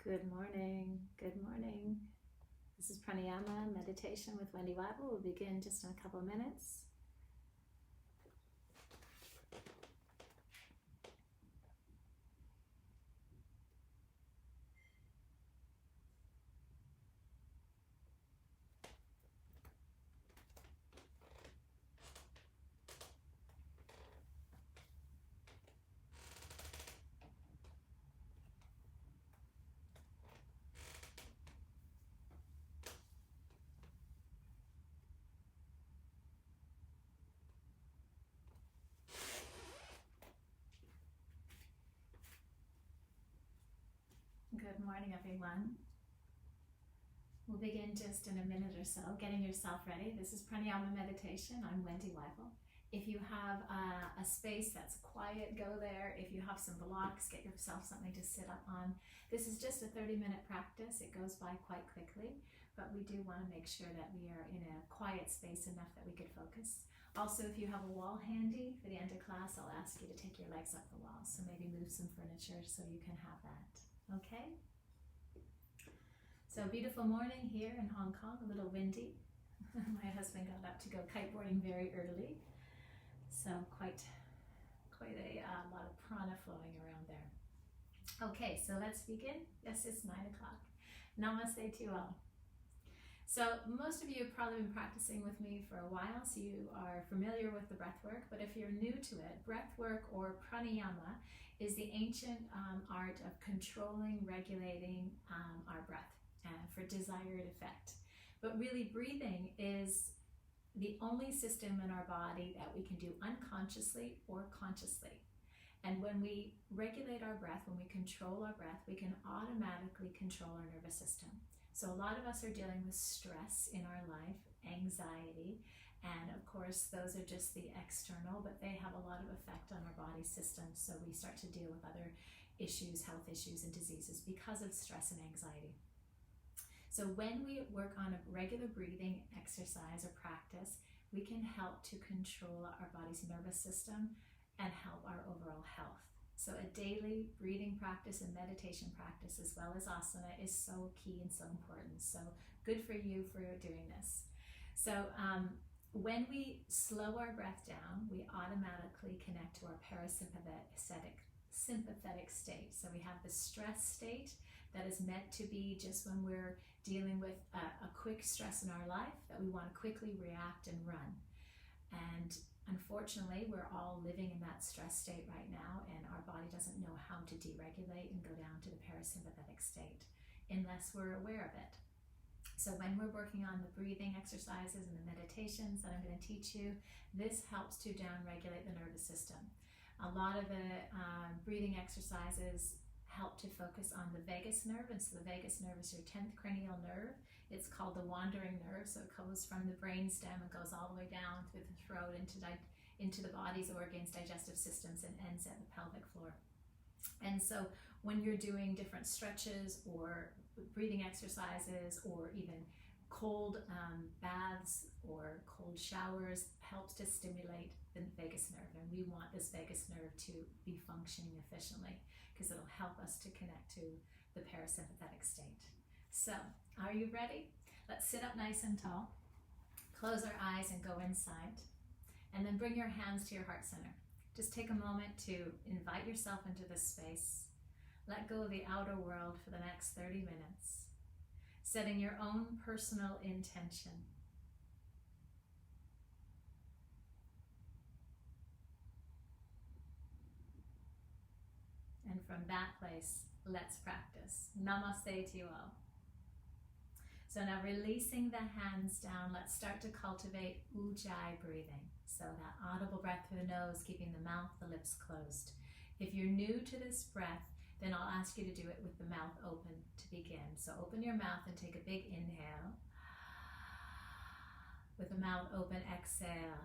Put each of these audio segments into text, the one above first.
Good morning. Good morning. This is Pranayama meditation with Wendy Wyvill. We'll begin just in a couple of minutes. Good morning, everyone. We'll begin just in a minute or so, getting yourself ready. This is Pranayama meditation. I'm Wendy Wyvill. If you have a space that's quiet, go there. If you have some blocks, get yourself something to sit up on. This is just a 30-minute practice. It goes by quite quickly, but we do want to make sure that we are in a quiet space enough that we could focus. Also, if you have a wall handy for the end of class, I'll ask you to take your legs up the wall. So maybe move some furniture so you can have that. Okay? So beautiful morning here in Hong Kong, a little windy. My husband got up to go kiteboarding very early. So quite a lot of prana flowing around there. Okay, so let's begin. Yes, it's 9 o'clock. Namaste to you all. So most of you have probably been practicing with me for a while, so you are familiar with the breath work, but if you're new to it, breath work or pranayama is the ancient art of controlling, regulating our breath for desired effect. But really breathing is the only system in our body that we can do unconsciously or consciously. And when we regulate our breath, when we control our breath, we can automatically control our nervous system. So a lot of us are dealing with stress in our life, anxiety, and of course those are just the external, but they have a lot of effect on our body system. So we start to deal with other issues, health issues and diseases because of stress and anxiety. So when we work on a regular breathing exercise or practice, we can help to control our body's nervous system and help our overall health. So a daily breathing practice and meditation practice as well as asana is so key and so important. So good for you for doing this. So when we slow our breath down, we automatically connect to our sympathetic state. So we have the stress state that is meant to be just when we're dealing with a quick stress in our life that we want to quickly react and run. And unfortunately, we're all living in that stress state right now, and our body doesn't know how to deregulate and go down to the parasympathetic state unless we're aware of it. So when we're working on the breathing exercises and the meditations that I'm going to teach you, this helps to downregulate the nervous system. A lot of the breathing exercises help to focus on the vagus nerve, and so the vagus nerve is your 10th cranial nerve. It's called the wandering nerve, so it goes from the brainstem and goes all the way down through the throat into the body's organs, digestive systems, and ends at the pelvic floor. And so when you're doing different stretches or breathing exercises or even cold baths or cold showers helps to stimulate the vagus nerve, and we want this vagus nerve to be functioning efficiently because it'll help us to connect to the parasympathetic state. So, are you ready? Let's sit up nice and tall, close our eyes and go inside, and then bring your hands to your heart center. Just take a moment to invite yourself into this space. Let go of the outer world for the next 30 minutes, setting your own personal intention. And from that place, let's practice. Namaste to you all. So now releasing the hands down, let's start to cultivate ujjayi breathing. So that audible breath through the nose, keeping the mouth, the lips closed. If you're new to this breath, then I'll ask you to do it with the mouth open to begin. So open your mouth and take a big inhale. With the mouth open, exhale.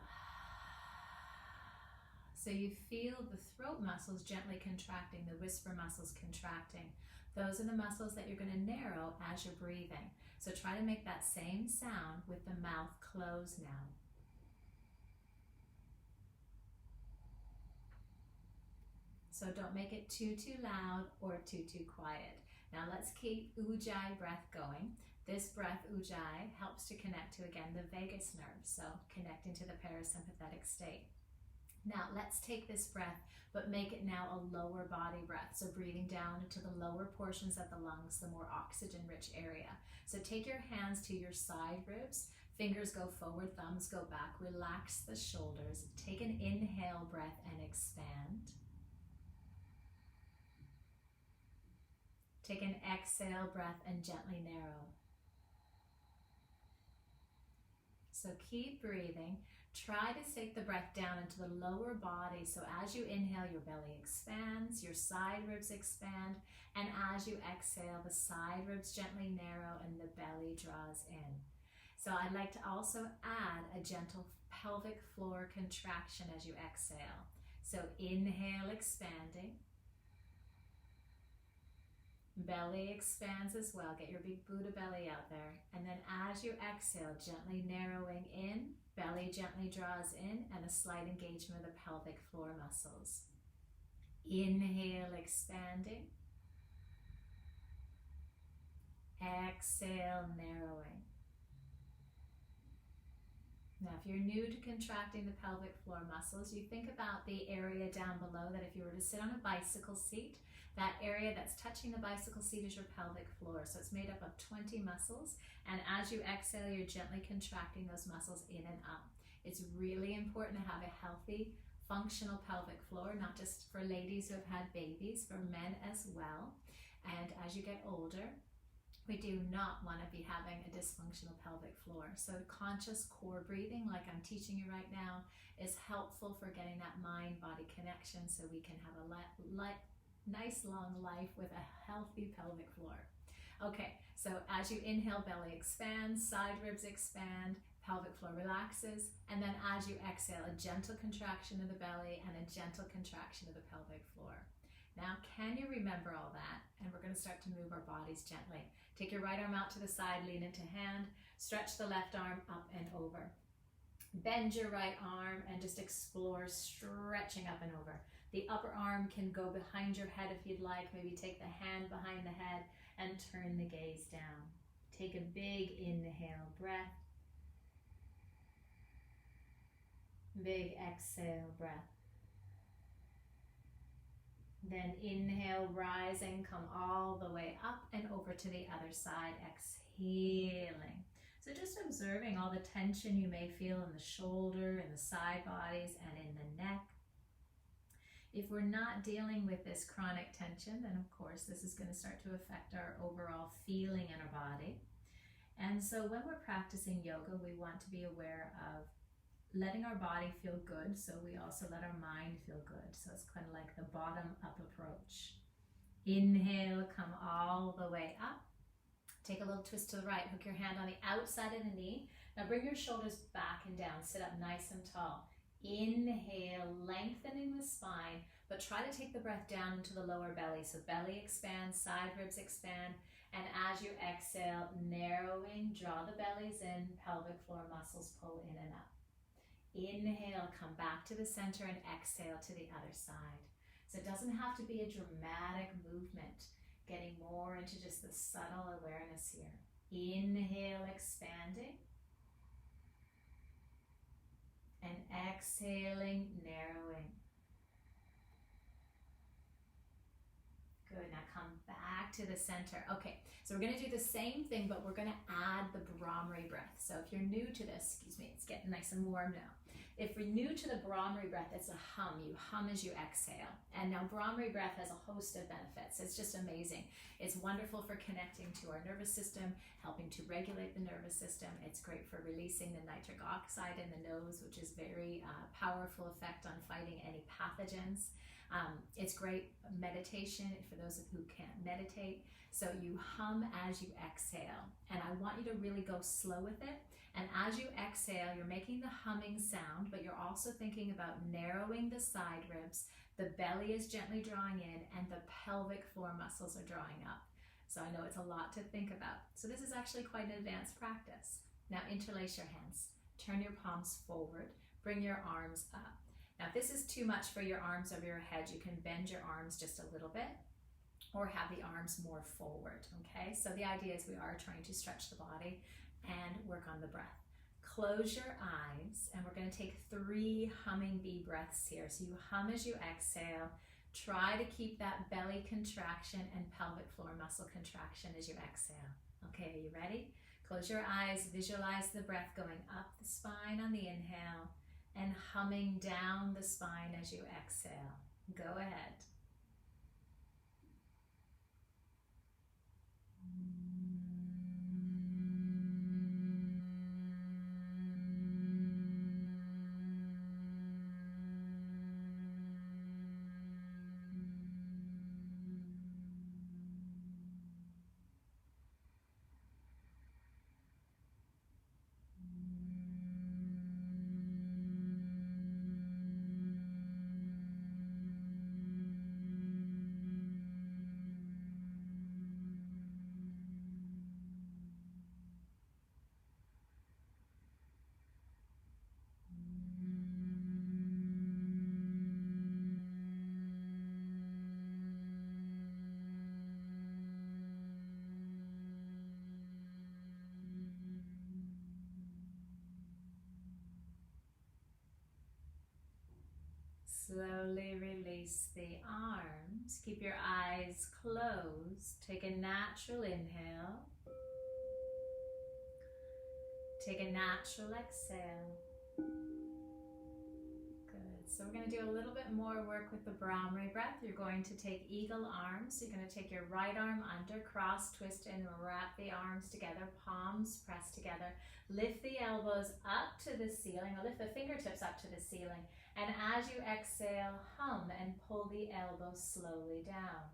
So you feel the throat muscles gently contracting, the whisper muscles contracting. Those are the muscles that you're going to narrow as you're breathing. So try to make that same sound with the mouth closed now. So don't make it too loud or too quiet. Now let's keep Ujjayi breath going. This breath, Ujjayi, helps to connect to, again, the vagus nerve, so connecting to the parasympathetic state. Now let's take this breath, but make it now a lower body breath. So breathing down into the lower portions of the lungs, the more oxygen-rich area. So take your hands to your side ribs, fingers go forward, thumbs go back, relax the shoulders. Take an inhale breath and expand. Take an exhale breath and gently narrow. So keep breathing. Try to take the breath down into the lower body. So as you inhale, your belly expands, your side ribs expand, and as you exhale, the side ribs gently narrow and the belly draws in. So I'd like to also add a gentle pelvic floor contraction as you exhale. So inhale, expanding. Belly expands as well. Get your big Buddha belly out there. And then as you exhale, gently narrowing in, belly gently draws in, and a slight engagement of the pelvic floor muscles. Inhale, expanding. Exhale, narrowing. Now, if you're new to contracting the pelvic floor muscles, you think about the area down below that if you were to sit on a bicycle seat, that area that's touching the bicycle seat is your pelvic floor. So it's made up of 20 muscles. And as you exhale, you're gently contracting those muscles in and up. It's really important to have a healthy, functional pelvic floor, not just for ladies who have had babies, for men as well. And as you get older, we do not want to be having a dysfunctional pelvic floor. So conscious core breathing, like I'm teaching you right now, is helpful for getting that mind-body connection so we can have a nice long life with a healthy pelvic floor. Okay, so as you inhale, belly expands, side ribs expand, pelvic floor relaxes, and then as you exhale, a gentle contraction of the belly and a gentle contraction of the pelvic floor. Now, can you remember all that? And we're going to start to move our bodies gently. Take your right arm out to the side, lean into hand, stretch the left arm up and over. Bend your right arm and just explore stretching up and over. The upper arm can go behind your head if you'd like. Maybe take the hand behind the head and turn the gaze down. Take a big inhale breath. Big exhale breath. Then inhale, rising, come all the way up and over to the other side, exhaling. So just observing all the tension you may feel in the shoulder, in the side bodies, and in the neck. If we're not dealing with this chronic tension, then of course this is going to start to affect our overall feeling in our body. And so when we're practicing yoga, we want to be aware of letting our body feel good, so we also let our mind feel good. So it's kind of like the bottom-up approach. Inhale, come all the way up. Take a little twist to the right. Hook your hand on the outside of the knee. Now bring your shoulders back and down. Sit up nice and tall. Inhale, lengthening the spine, but try to take the breath down into the lower belly. So belly expands, side ribs expand, and as you exhale, narrowing, draw the bellies in, pelvic floor muscles pull in and up. Inhale, come back to the center, and exhale to the other side. So it doesn't have to be a dramatic movement, getting more into just the subtle awareness here. Inhale, expanding. And exhaling, narrowing. Good, now come back to the center. Okay, so we're gonna do the same thing, but we're gonna add the Brahmari breath. So if you're new to this, excuse me, it's getting nice and warm now. If you're new to the Brahmari breath, it's a hum. You hum as you exhale. And now Brahmari breath has a host of benefits. It's just amazing. It's wonderful for connecting to our nervous system, helping to regulate the nervous system. It's great for releasing the nitric oxide in the nose, which is very powerful effect on fighting any pathogens. It's great meditation for those who can't meditate. So you hum as you exhale. And I want you to really go slow with it. And as you exhale, you're making the humming sound, but you're also thinking about narrowing the side ribs. The belly is gently drawing in, and the pelvic floor muscles are drawing up. So I know it's a lot to think about. So this is actually quite an advanced practice. Now interlace your hands. Turn your palms forward. Bring your arms up. Now, if this is too much for your arms over your head, you can bend your arms just a little bit or have the arms more forward, okay? So the idea is we are trying to stretch the body and work on the breath. Close your eyes, and we're going to take 3 humming bee breaths here. So you hum as you exhale. Try to keep that belly contraction and pelvic floor muscle contraction as you exhale. Okay, are you ready? Close your eyes, visualize the breath going up the spine on the inhale and humming down the spine as you exhale. Go ahead. Slowly release the arms. Keep your eyes closed. Take a natural inhale. Take a natural exhale. Good. So we're going to do a little bit more work with the Brahmari breath. You're going to take eagle arms. You're going to take your right arm under, cross, twist, and wrap the arms together. Palms press together. Lift the elbows up to the ceiling, or lift the fingertips up to the ceiling. And as you exhale, hum and pull the elbows slowly down.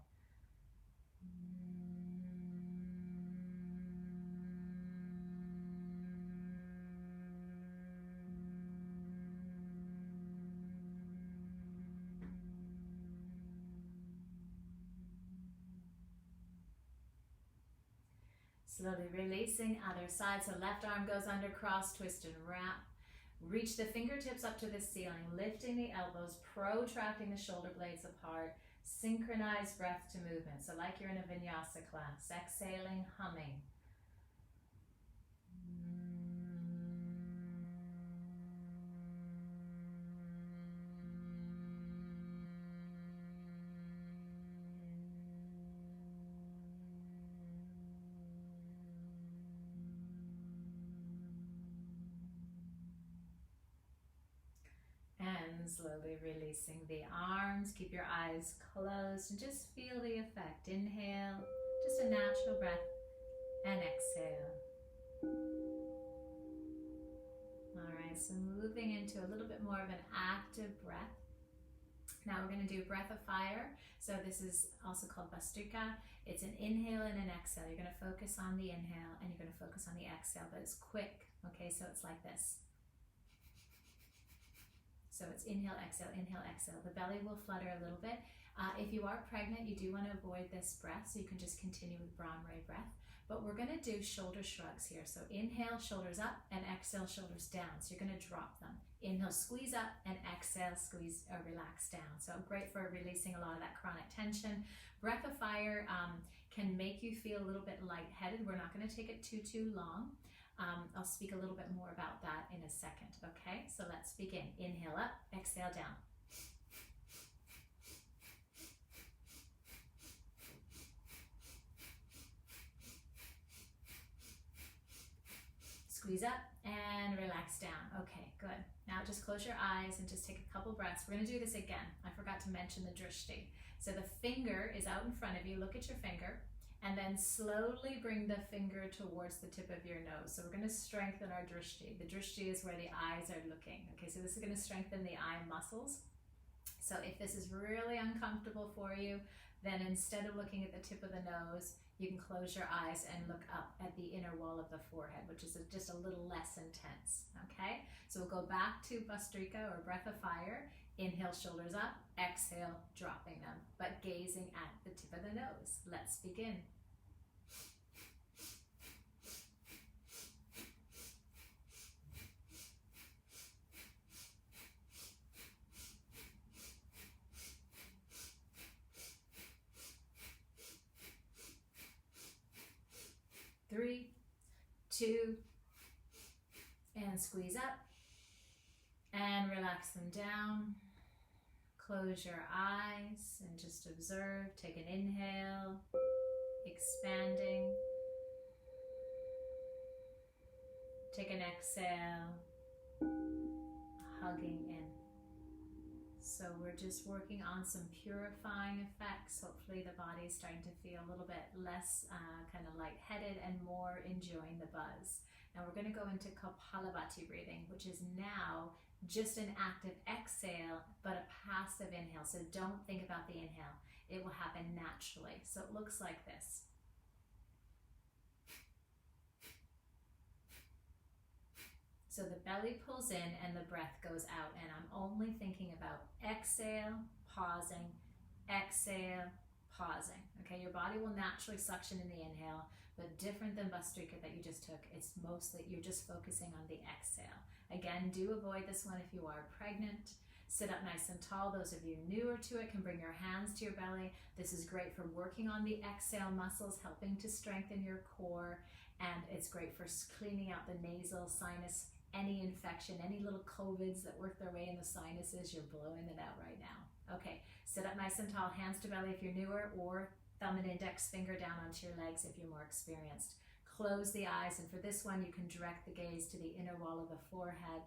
Slowly releasing, other side. So left arm goes under, cross, twist, and wrap. Reach the fingertips up to the ceiling, lifting the elbows, protracting the shoulder blades apart. Synchronize breath to movement. So like you're in a vinyasa class. Exhaling, humming. And slowly releasing the arms. Keep your eyes closed and just feel the effect. Inhale, just a natural breath, and exhale. All right, so moving into a little bit more of an active breath. Now we're going to do breath of fire. So this is also called Bhastrika. It's an inhale and an exhale. You're going to focus on the inhale and you're going to focus on the exhale, but it's quick. Okay, so it's like this. So it's inhale, exhale, inhale, exhale. The belly will flutter a little bit. If you are pregnant, you do want to avoid this breath, so you can just continue with Brahmari breath. But we're going to do shoulder shrugs here. So inhale, shoulders up, and exhale, shoulders down. So you're going to drop them. Inhale, squeeze up, and exhale, squeeze or relax down. So great for releasing a lot of that chronic tension. Breath of fire can make you feel a little bit lightheaded. We're not going to take it too long. I'll speak a little bit more about that in a second, okay? So let's begin. Inhale up, exhale down. Squeeze up and relax down. Okay, good. Now just close your eyes and just take a couple breaths. We're going to do this again. I forgot to mention the drishti. So the finger is out in front of you. Look at your finger. And then slowly bring the finger towards the tip of your nose. So we're going to strengthen our drishti. The drishti is where the eyes are looking. Okay, so this is going to strengthen the eye muscles. So if this is really uncomfortable for you, then instead of looking at the tip of the nose, you can close your eyes and look up at the inner wall of the forehead, which is just a little less intense. Okay, so we'll go back to Bhastrika or breath of fire. Inhale, shoulders up, exhale, dropping them, but gazing at the tip of the nose. Let's begin. 2, and squeeze up, and relax them down. Close your eyes and just observe. Take an inhale, expanding. Take an exhale, hugging in. So we're just working on some purifying effects. Hopefully the body is starting to feel a little bit less kind of lightheaded and more enjoying the buzz. Now we're going to go into Kapalabhati breathing, which is now just an active exhale, but a passive inhale. So don't think about the inhale. It will happen naturally. So it looks like this. So the belly pulls in and the breath goes out, and I'm only thinking about exhale, pausing, exhale, pausing. Okay, your body will naturally suction in the inhale, but different than Bastrika that you just took, it's mostly, you're just focusing on the exhale. Again, do avoid this one if you are pregnant. Sit up nice and tall. Those of you newer to it can bring your hands to your belly. This is great for working on the exhale muscles, helping to strengthen your core, and it's great for cleaning out the nasal sinus. Any infection, any little COVIDs that work their way in the sinuses, you're blowing it out right now. Okay, sit up nice and tall, hands to belly if you're newer, or thumb and index finger down onto your legs if you're more experienced. Close the eyes, and for this one, you can direct the gaze to the inner wall of the forehead.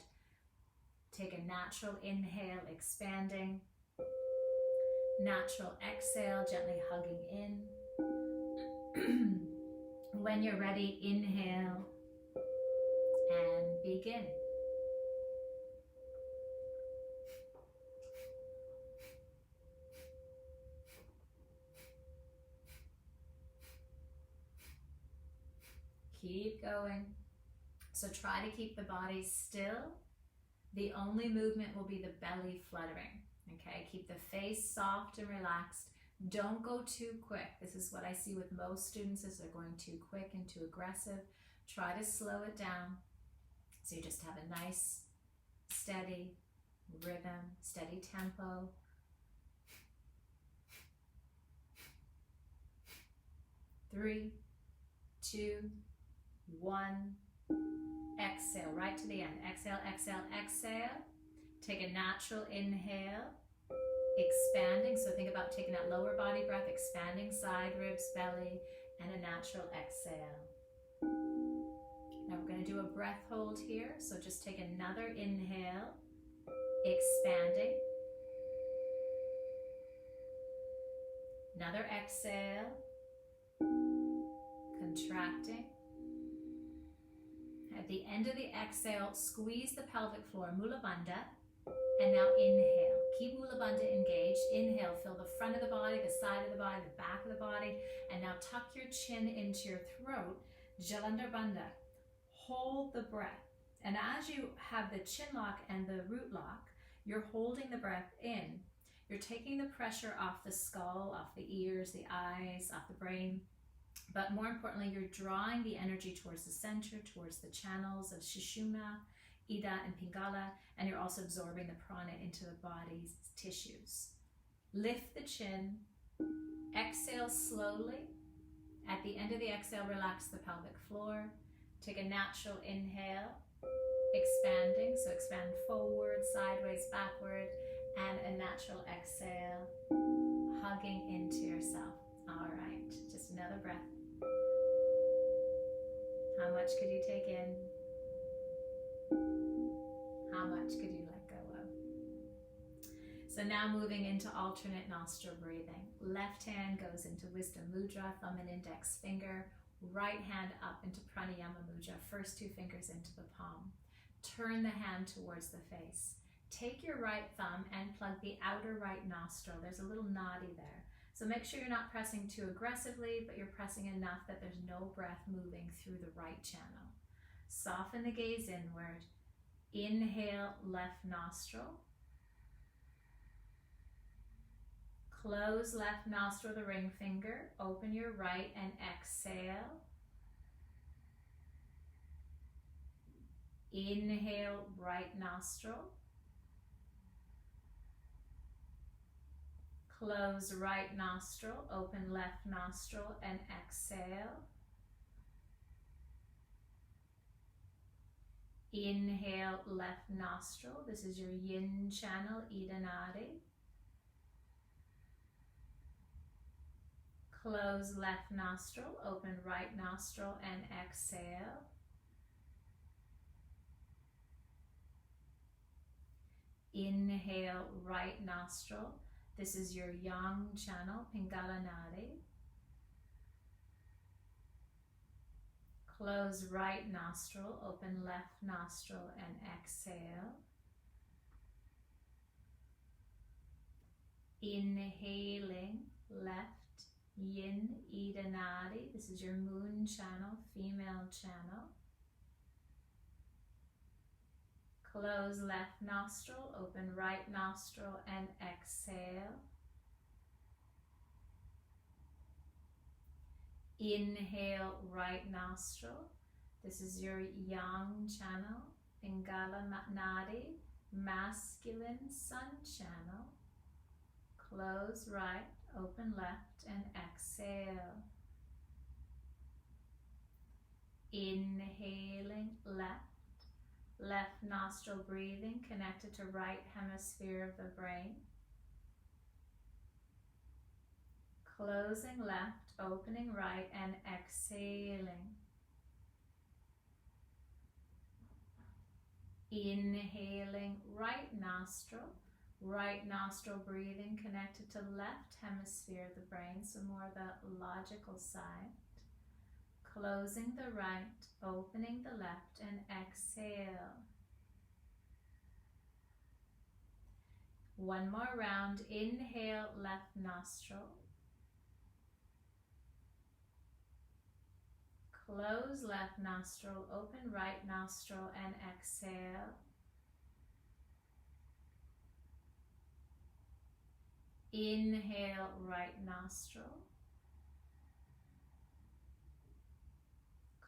Take a natural inhale, expanding. Natural exhale, gently hugging in. When you're ready, inhale. And begin. Keep going. So try to keep the body still. The only movement will be the belly fluttering. Okay, keep the face soft and relaxed. Don't go too quick. This is what I see with most students, is they're going too quick and too aggressive. Try to slow it down. So you just have a nice, steady rhythm, steady tempo. Three, 2, 1. Exhale right to the end. Exhale, exhale, exhale. Take a natural inhale, expanding. So think about taking that lower body breath, expanding side ribs, belly, and a natural exhale. Now we're going to do a breath hold here. So just take another inhale, expanding. Another exhale, contracting. At the end of the exhale, squeeze the pelvic floor, Mula Bandha, and now inhale. Keep Mula Bandha engaged. Inhale, fill the front of the body, the side of the body, the back of the body, and now tuck your chin into your throat, Jalandhar Bandha. Hold the breath, and as you have the chin lock and the root lock, you're holding the breath in. You're taking the pressure off the skull, off the ears, the eyes, off the brain, but more importantly, you're drawing the energy towards the center, towards the channels of Sushumna, Ida, and Pingala, and you're also absorbing the prana into the body's tissues. Lift the chin, exhale slowly. At the end of the exhale, relax the pelvic floor. Take a natural inhale, expanding, so expand forward, sideways, backward, and a natural exhale, hugging into yourself. All right, just another breath. How much could you take in? How much could you let go of? So now moving into alternate nostril breathing. Left hand goes into Wisdom Mudra, thumb and index finger. Right hand up into Pranayama Mudra, first 2 fingers into the palm. Turn the hand towards the face. Take your right thumb and plug the outer right nostril. There's a little noddy there. So make sure you're not pressing too aggressively, but you're pressing enough that there's no breath moving through the right channel. Soften the gaze inward. Inhale, left nostril. Close left nostril, the ring finger. Open your right and exhale. Inhale, right nostril. Close right nostril, open left nostril, and exhale. Inhale, left nostril. This is your yin channel, Ida Nadi. Close left nostril, open right nostril and exhale. Inhale, right nostril. This is your yang channel, Pingala Nadi. Close right nostril, open left nostril and exhale. Inhaling, left yin, Ida Nadi. This is your moon channel, female channel. Close left nostril, open right nostril and exhale. Inhale, right nostril. This is your yang channel, Pingala Nadi, masculine sun channel. Close right, open left and exhale. Inhaling, left nostril breathing connected to right hemisphere of the brain. Closing left, opening right and exhaling. Inhaling, right nostril breathing connected to left hemisphere of the brain, so more the logical side. Closing the right, opening the left and exhale. One more round. Inhale, left nostril. Close left nostril, open right nostril and exhale. Inhale, right nostril.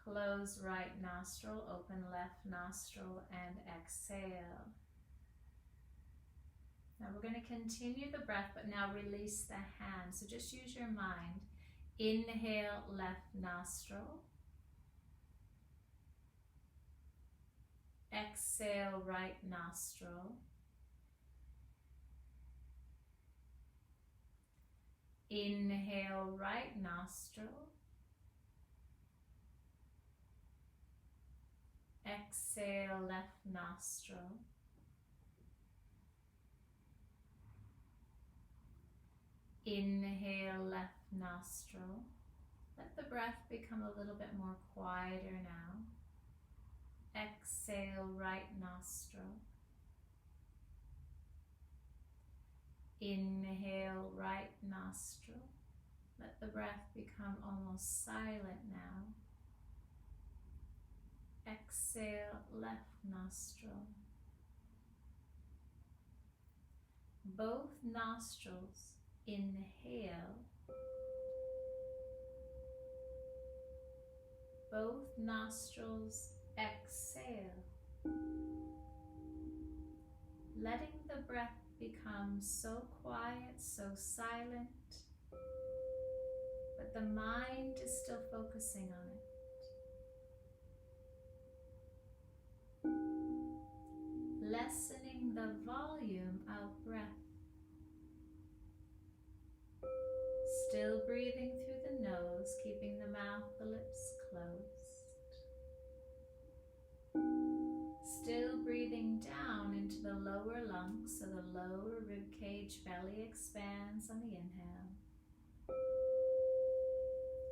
Close right nostril, open left nostril and exhale. Now we're going to continue the breath, but now release the hands. So just use your mind. Inhale, left nostril. Exhale, right nostril. Inhale, right nostril. Exhale, left nostril. Inhale, left nostril. Let the breath become a little bit more quieter now. Exhale, right nostril. Inhale, right nostril. Let the breath become almost silent now. Exhale, left nostril. Both nostrils inhale. Both nostrils exhale. Letting the breath become so quiet, so silent, but the mind is still focusing on it. Lessening the volume of breath. Still breathing through the nose, keeping the mouth, the lips closed. Still breathing down into the lower lungs, so the lower rib cage belly expands on the inhale.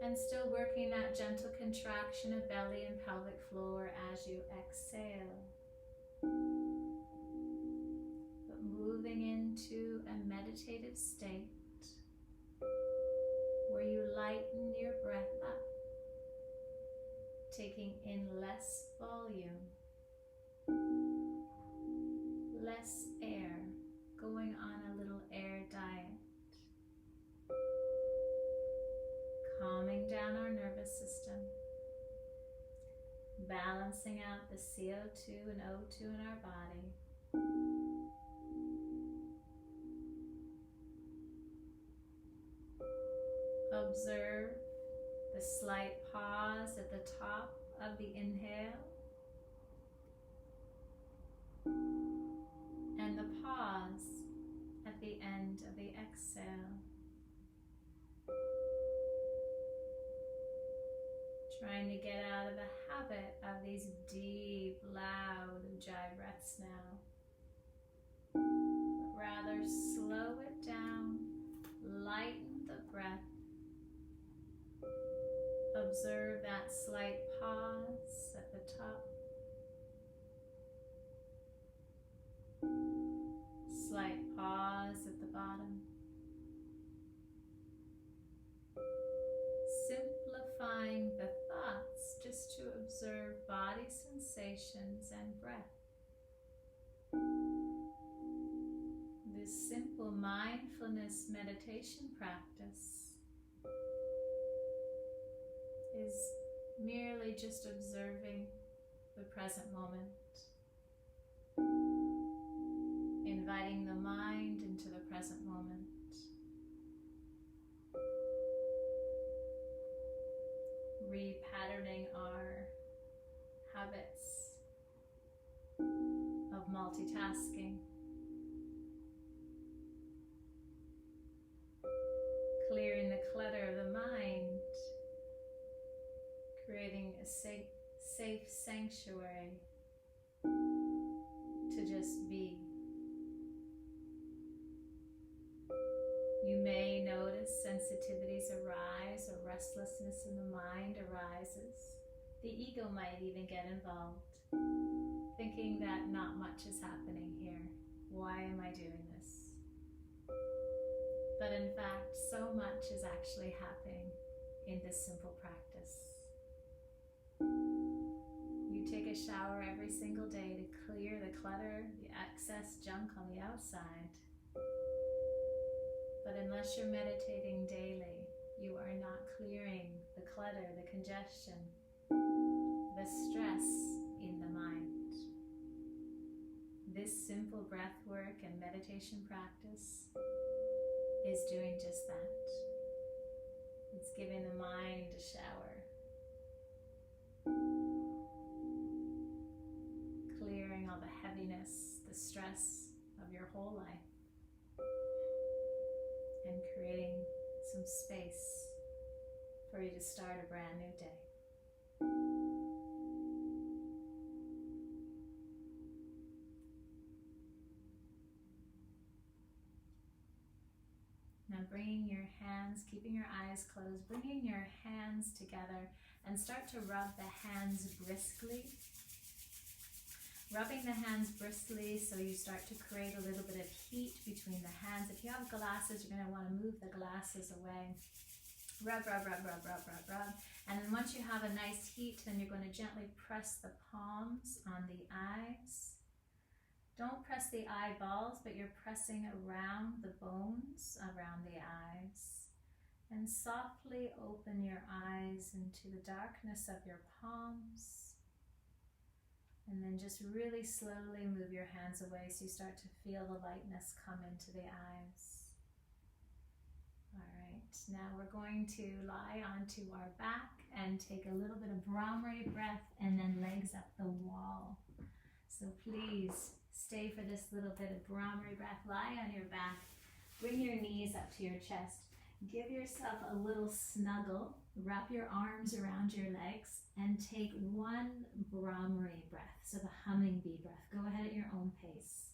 And still working that gentle contraction of belly and pelvic floor as you exhale. But moving into a meditative state where you lighten your breath up, taking in less volume, less air, going on a little air diet, calming down our nervous system, balancing out the CO2 and O2 in our body. Observe the slight pause at the top of the inhale pause at the end of the exhale. Trying to get out of the habit of these deep, loud ujjayi breaths now. But rather slow it down, lighten the breath. Observe that slight pause at the top. Slight pause at the bottom. Simplifying the thoughts just to observe body sensations and breath. This simple mindfulness meditation practice is merely just observing the present moment, inviting the mind into the present moment. Repatterning our habits of multitasking. Clearing the clutter of the mind, creating a safe sanctuary to just be. You may notice sensitivities arise or restlessness in the mind arises. The ego might even get involved, thinking that not much is happening here. Why am I doing this? But in fact, so much is actually happening in this simple practice. You take a shower every single day to clear the clutter, the excess junk on the outside. But unless you're meditating daily, you are not clearing the clutter, the congestion, the stress in the mind. This simple breath work and meditation practice is doing just that. It's giving the mind a shower, clearing all the heaviness, the stress of your whole life, and creating some space for you to start a brand new day. Now bringing your hands, keeping your eyes closed, bringing your hands together and start to rub the hands briskly. Rubbing the hands briskly so you start to create a little bit of heat between the hands. If you have glasses, you're going to want to move the glasses away. Rub, rub, rub, rub, rub, rub, rub. And then once you have a nice heat, then you're going to gently press the palms on the eyes. Don't press the eyeballs, but you're pressing around the bones, around the eyes. And softly open your eyes into the darkness of your palms. And then just really slowly move your hands away so you start to feel the lightness come into the eyes. All right, now we're going to lie onto our back and take a little bit of Brahmari breath and then legs up the wall. So please stay for this little bit of Brahmari breath. Lie on your back, bring your knees up to your chest. Give yourself a little snuggle, wrap your arms around your legs, and take one Brahmari breath, so the humming bee breath. Go ahead at your own pace.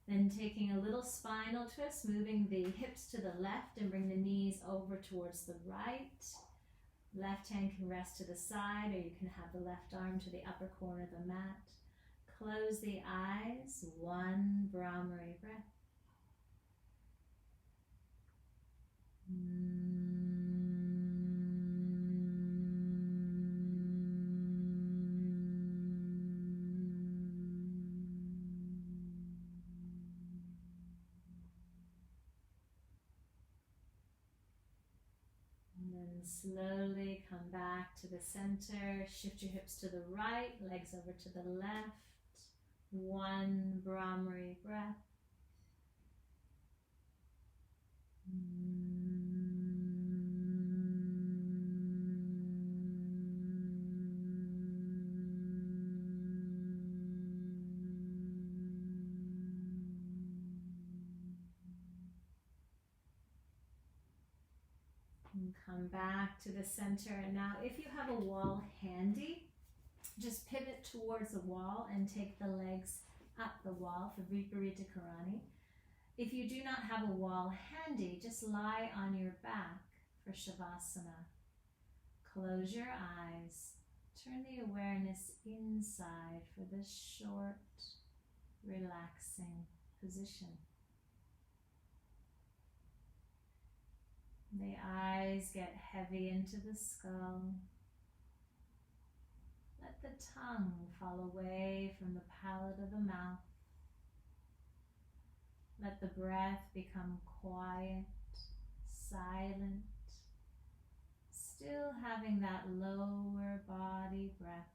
Then taking a little spinal twist, moving the hips to the left and bring the knees over towards the right. Left hand can rest to the side, or you can have the left arm to the upper corner of the mat. Close the eyes, one Brahmari breath. slowly come back to the center. Shift your hips to the right, legs over to the left. One Brahmari breath. And come back to the center. And now if you have a wall handy, just pivot towards the wall and take the legs up the wall for Viparita Karani. If you do not have a wall handy, just lie on your back for Shavasana. Close your eyes. Turn the awareness inside for this short, relaxing position. The eyes get heavy into the skull. Let the tongue fall away from the palate of the mouth. Let the breath become quiet, silent, still having that lower body breath.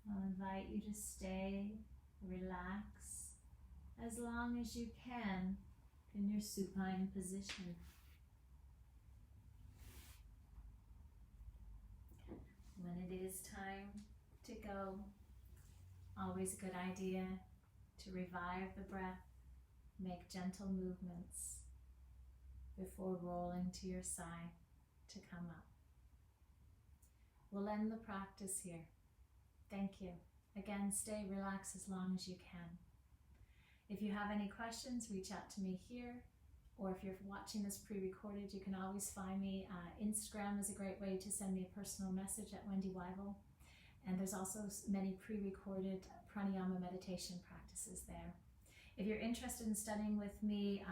I'll invite you to stay, relax, as long as you can in your supine position. When it is time to go, always a good idea to revive the breath, make gentle movements before rolling to your side to come up. We'll end the practice here. Thank you. Again, stay relaxed as long as you can. If you have any questions, reach out to me here, or if you're watching this pre-recorded, you can always find me. Instagram is a great way to send me a personal message at Wendy Wyvill. And there's also many pre-recorded pranayama meditation practices there. If you're interested in studying with me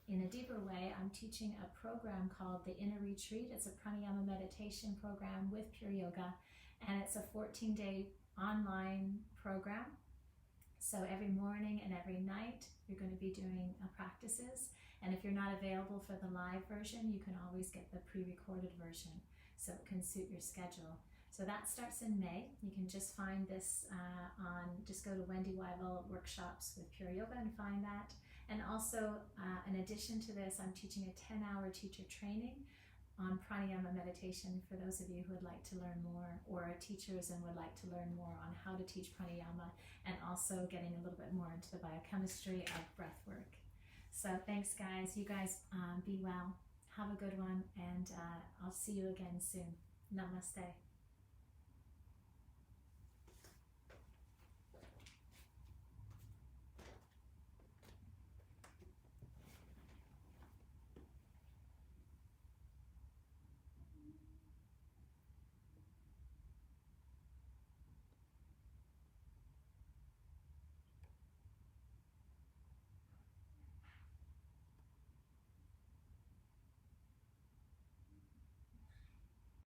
in a deeper way, I'm teaching a program called The Inner Retreat. It's a pranayama meditation program with Pure Yoga, and it's a 14-day online program. So every morning and every night, you're going to be doing practices. And if you're not available for the live version, you can always get the pre-recorded version, so it can suit your schedule. So that starts in May. You can just find this just go to Wendy Wyvill Workshops with Pure Yoga and find that. And also, in addition to this, I'm teaching a 10-hour teacher training on pranayama meditation for those of you who would like to learn more, or are teachers and would like to learn more on how to teach pranayama, and also getting a little bit more into the biochemistry of breath work. So thanks, guys. You guys be well. Have a good one, and I'll see you again soon. Namaste.